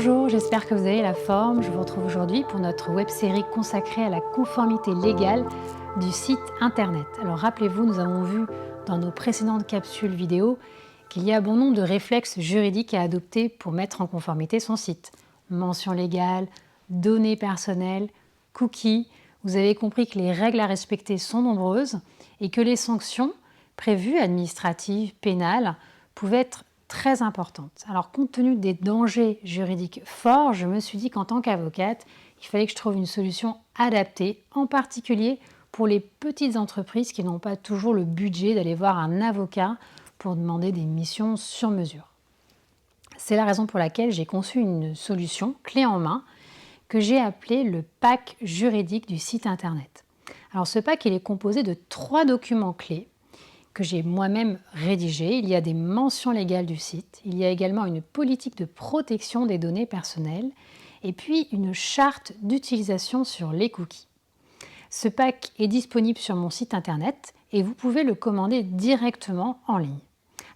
Bonjour, j'espère que vous avez la forme. Je vous retrouve aujourd'hui pour notre web-série consacrée à la conformité légale du site internet. Alors rappelez-vous, nous avons vu dans nos précédentes capsules vidéo qu'il y a bon nombre de réflexes juridiques à adopter pour mettre en conformité son site. Mention légale, données personnelles, cookies. Vous avez compris que les règles à respecter sont nombreuses et que les sanctions prévues, administratives, pénales, pouvaient être très importante. Alors, compte tenu des dangers juridiques forts, je me suis dit qu'en tant qu'avocate, il fallait que je trouve une solution adaptée, en particulier pour les petites entreprises qui n'ont pas toujours le budget d'aller voir un avocat pour demander des missions sur mesure. C'est la raison pour laquelle j'ai conçu une solution clé en main que j'ai appelée le pack juridique du site internet. Alors, ce pack, il est composé de 3 documents clés que j'ai moi-même rédigé. Il y a des mentions légales du site, il y a également une politique de protection des données personnelles et puis une charte d'utilisation sur les cookies. Ce pack est disponible sur mon site internet et vous pouvez le commander directement en ligne.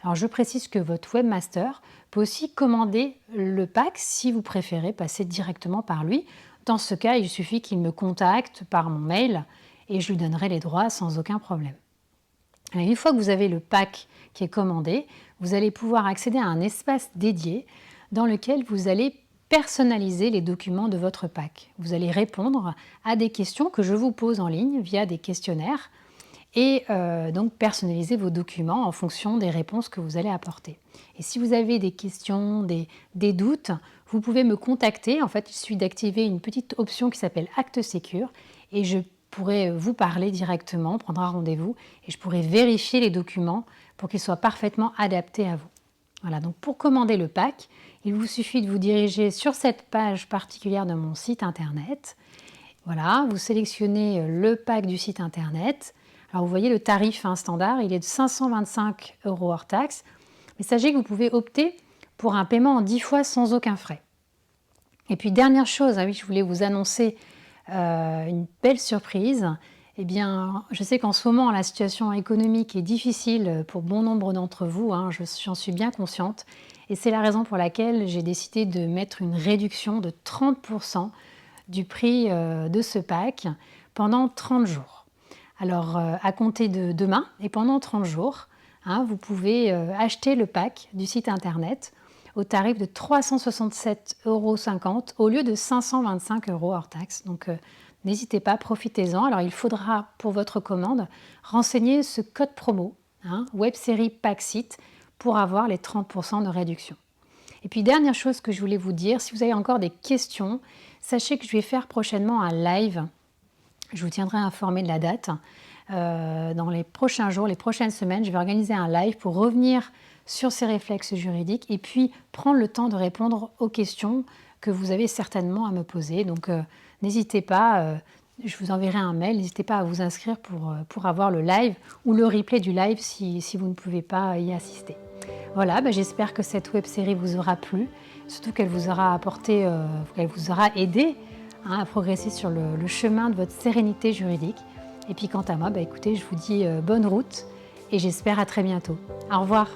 Alors je précise que votre webmaster peut aussi commander le pack si vous préférez passer directement par lui. Dans ce cas, il suffit qu'il me contacte par mon mail et je lui donnerai les droits sans aucun problème. Une fois que vous avez le pack qui est commandé, vous allez pouvoir accéder à un espace dédié dans lequel vous allez personnaliser les documents de votre pack. Vous allez répondre à des questions que je vous pose en ligne via des questionnaires et donc personnaliser vos documents en fonction des réponses que vous allez apporter. Et si vous avez des questions, des doutes, vous pouvez me contacter. En fait, il suffit d'activer une petite option qui s'appelle Acte Sécure et je pourrais vous parler directement, prendre un rendez-vous et je pourrais vérifier les documents pour qu'ils soient parfaitement adaptés à vous. Voilà, donc pour commander le pack, il vous suffit de vous diriger sur cette page particulière de mon site internet. Voilà, vous sélectionnez le pack du site internet. Alors vous voyez le tarif standard, il est de 525 € hors taxe. Mais sachez que vous pouvez opter pour un paiement en 10 fois sans aucun frais. Et puis dernière chose, oui, je voulais vous annoncer une belle surprise. Eh bien, je sais qu'en ce moment, la situation économique est difficile pour bon nombre d'entre vous, j'en suis bien consciente. Et c'est la raison pour laquelle j'ai décidé de mettre une réduction de 30% du prix de ce pack pendant 30 jours. Alors, à compter de demain et pendant 30 jours, vous pouvez acheter le pack du site internet au tarif de 367,50 € au lieu de 525 € hors taxe. Donc n'hésitez pas, profitez-en. Alors il faudra pour votre commande renseigner ce code promo, web-série pack site, pour avoir les 30% de réduction. Et puis dernière chose que je voulais vous dire, si vous avez encore des questions, sachez que je vais faire prochainement un live. Je vous tiendrai informé de la date. Dans les prochains jours, les prochaines semaines, je vais organiser un live pour revenir sur ces réflexes juridiques et puis prendre le temps de répondre aux questions que vous avez certainement à me poser. Donc n'hésitez pas, je vous enverrai un mail, n'hésitez pas à vous inscrire pour avoir le live ou le replay du live si vous ne pouvez pas y assister. Voilà, j'espère que cette web-série vous aura plu, surtout qu'elle vous aura apporté, qu'elle vous aura aidé à progresser sur le chemin de votre sérénité juridique. Et puis quant à moi, écoutez, je vous dis bonne route et j'espère à très bientôt. Au revoir.